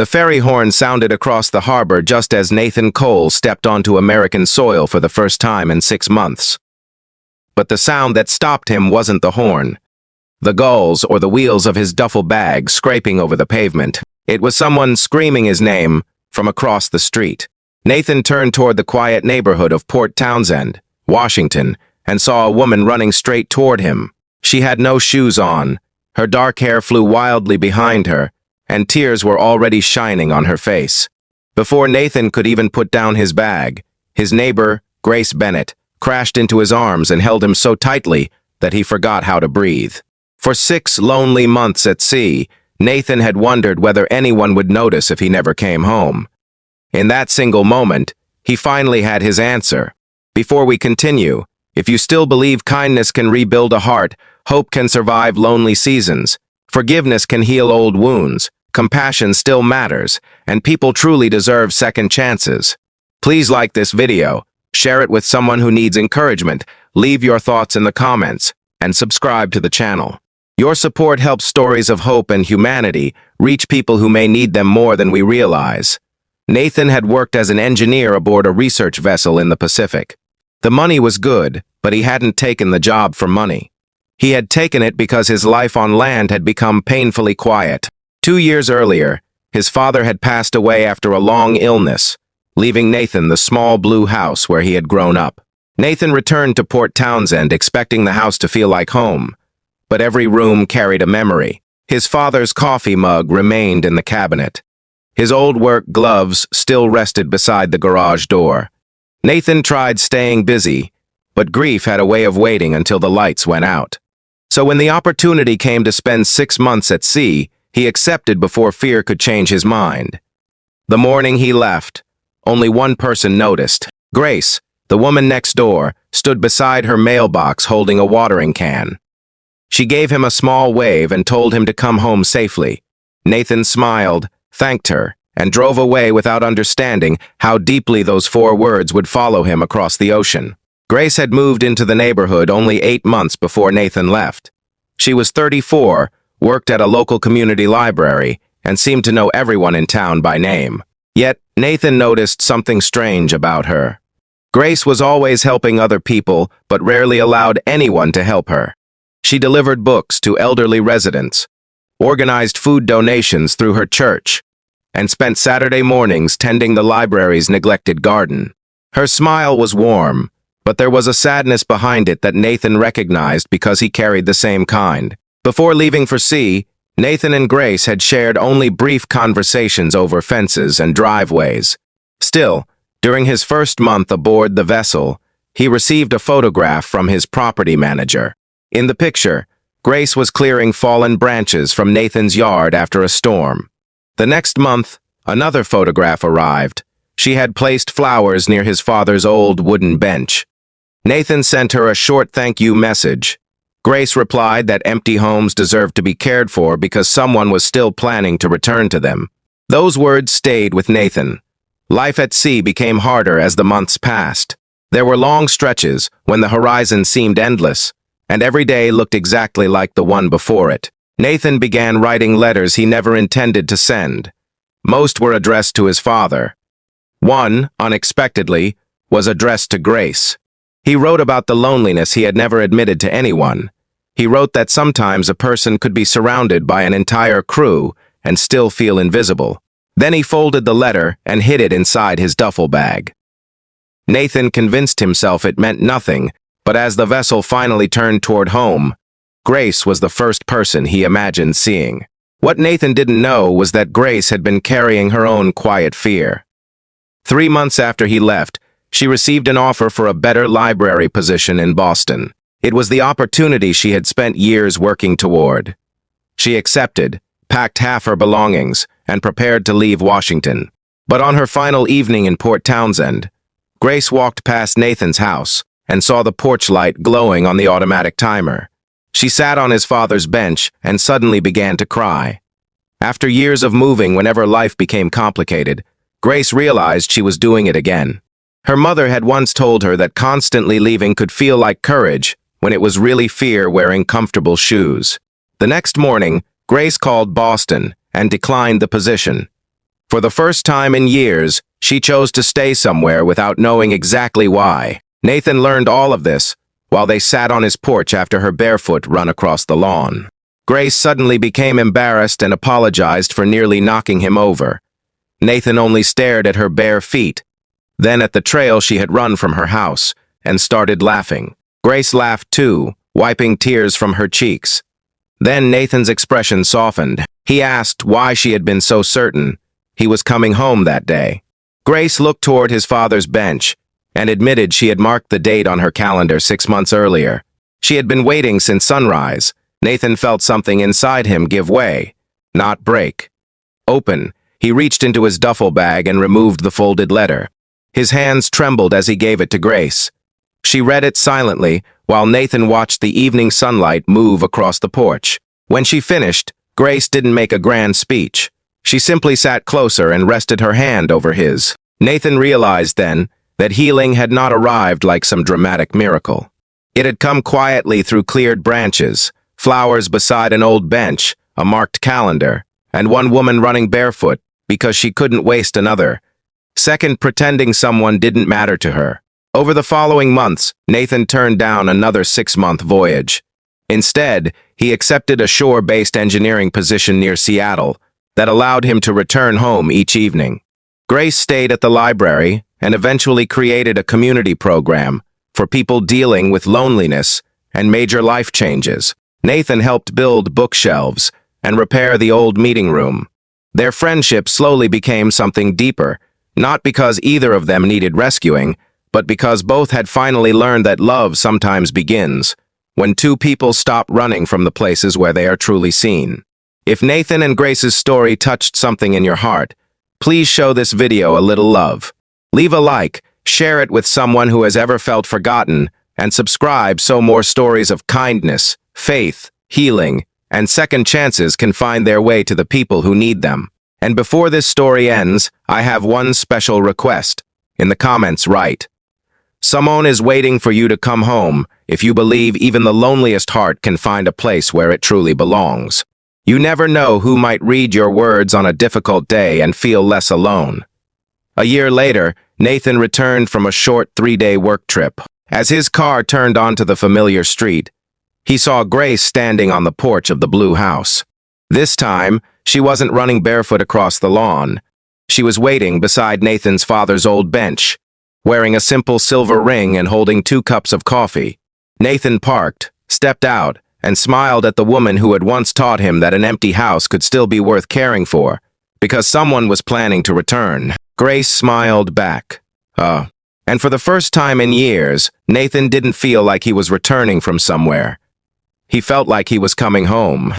The ferry horn sounded across the harbor just as Nathan Cole stepped onto American soil for the first time in 6 months. But the sound that stopped him wasn't the horn, the gulls, or the wheels of his duffel bag scraping over the pavement. It was someone screaming his name from across the street. Nathan turned toward the quiet neighborhood of Port Townsend, Washington, and saw a woman running straight toward him. She had no shoes on, her dark hair flew wildly behind her, and tears were already shining on her face. Before Nathan could even put down his bag, his neighbor, Grace Bennett, crashed into his arms and held him so tightly that he forgot how to breathe. For 6 lonely months at sea, Nathan had wondered whether anyone would notice if he never came home. In that single moment, he finally had his answer. Before we continue, if you still believe kindness can rebuild a heart, hope can survive lonely seasons, forgiveness can heal old wounds, compassion still matters, and people truly deserve second chances. Please like this video, share it with someone who needs encouragement, leave your thoughts in the comments, and subscribe to the channel. Your support helps stories of hope and humanity reach people who may need them more than we realize. Nathan had worked as an engineer aboard a research vessel in the Pacific. The money was good, but he hadn't taken the job for money. He had taken it because his life on land had become painfully quiet. 2 years earlier, his father had passed away after a long illness, leaving Nathan the small blue house where he had grown up. Nathan returned to Port Townsend expecting the house to feel like home, but every room carried a memory. His father's coffee mug remained in the cabinet. His old work gloves still rested beside the garage door. Nathan tried staying busy, but grief had a way of waiting until the lights went out. So when the opportunity came to spend 6 months at sea, he accepted before fear could change his mind. The morning he left, only one person noticed. Grace, the woman next door, stood beside her mailbox holding a watering can. She gave him a small wave and told him to come home safely. Nathan smiled, thanked her, and drove away without understanding how deeply those 4 words would follow him across the ocean. Grace had moved into the neighborhood only 8 months before Nathan left. She was 34, worked at a local community library, and seemed to know everyone in town by name. Yet, Nathan noticed something strange about her. Grace was always helping other people, but rarely allowed anyone to help her. She delivered books to elderly residents, organized food donations through her church, and spent Saturday mornings tending the library's neglected garden. Her smile was warm, but there was a sadness behind it that Nathan recognized because he carried the same kind. Before leaving for sea, Nathan and Grace had shared only brief conversations over fences and driveways. Still, during his first month aboard the vessel, he received a photograph from his property manager. In the picture, Grace was clearing fallen branches from Nathan's yard after a storm. The next month, another photograph arrived. She had placed flowers near his father's old wooden bench. Nathan sent her a short thank you message. Grace replied that empty homes deserved to be cared for because someone was still planning to return to them. Those words stayed with Nathan. Life at sea became harder as the months passed. There were long stretches when the horizon seemed endless, and every day looked exactly like the one before it. Nathan began writing letters he never intended to send. Most were addressed to his father. One, unexpectedly, was addressed to Grace. He wrote about the loneliness he had never admitted to anyone. He wrote that sometimes a person could be surrounded by an entire crew and still feel invisible. Then he folded the letter and hid it inside his duffel bag. Nathan convinced himself it meant nothing, but as the vessel finally turned toward home, Grace was the first person he imagined seeing. What Nathan didn't know was that Grace had been carrying her own quiet fear. 3 months after he left, she received an offer for a better library position in Boston. It was the opportunity she had spent years working toward. She accepted, packed half her belongings, and prepared to leave Washington. But on her final evening in Port Townsend, Grace walked past Nathan's house and saw the porch light glowing on the automatic timer. She sat on his father's bench and suddenly began to cry. After years of moving whenever life became complicated, Grace realized she was doing it again. Her mother had once told her that constantly leaving could feel like courage when it was really fear wearing comfortable shoes. The next morning, Grace called Boston and declined the position. For the first time in years, she chose to stay somewhere without knowing exactly why. Nathan learned all of this while they sat on his porch after her barefoot run across the lawn. Grace suddenly became embarrassed and apologized for nearly knocking him over. Nathan only stared at her bare feet, then at the trail she had run from her house, and started laughing. Grace laughed too, wiping tears from her cheeks. Then Nathan's expression softened. He asked why she had been so certain he was coming home that day. Grace looked toward his father's bench and admitted she had marked the date on her calendar 6 months earlier. She had been waiting since sunrise. Nathan felt something inside him give way, not break. Open, he reached into his duffel bag and removed the folded letter. His hands trembled as he gave it to Grace. She read it silently while Nathan watched the evening sunlight move across the porch. When she finished, Grace didn't make a grand speech. She simply sat closer and rested her hand over his. Nathan realized then that healing had not arrived like some dramatic miracle. It had come quietly through cleared branches, flowers beside an old bench, a marked calendar, and one woman running barefoot because she couldn't waste another second pretending someone didn't matter to her. Over the following months, Nathan turned down another 6-month voyage. Instead, he accepted a shore-based engineering position near Seattle that allowed him to return home each evening. Grace stayed at the library and eventually created a community program for people dealing with loneliness and major life changes. Nathan helped build bookshelves and repair the old meeting room. Their friendship slowly became something deeper, not because either of them needed rescuing, but because both had finally learned that love sometimes begins when two people stop running from the places where they are truly seen. If Nathan and Grace's story touched something in your heart, please show this video a little love. Leave a like, share it with someone who has ever felt forgotten, and subscribe so more stories of kindness, faith, healing, and second chances can find their way to the people who need them. And before this story ends, I have one special request. In the comments, write, "Someone is waiting for you to come home if you believe even the loneliest heart can find a place where it truly belongs." You never know who might read your words on a difficult day and feel less alone. A year later, Nathan returned from a short 3-day work trip. As his car turned onto the familiar street, he saw Grace standing on the porch of the blue house. This time, she wasn't running barefoot across the lawn. She was waiting beside Nathan's father's old bench, wearing a simple silver ring and holding 2 cups of coffee. Nathan parked, stepped out, and smiled at the woman who had once taught him that an empty house could still be worth caring for, because someone was planning to return. Grace smiled back. And for the first time in years, Nathan didn't feel like he was returning from somewhere. He felt like he was coming home.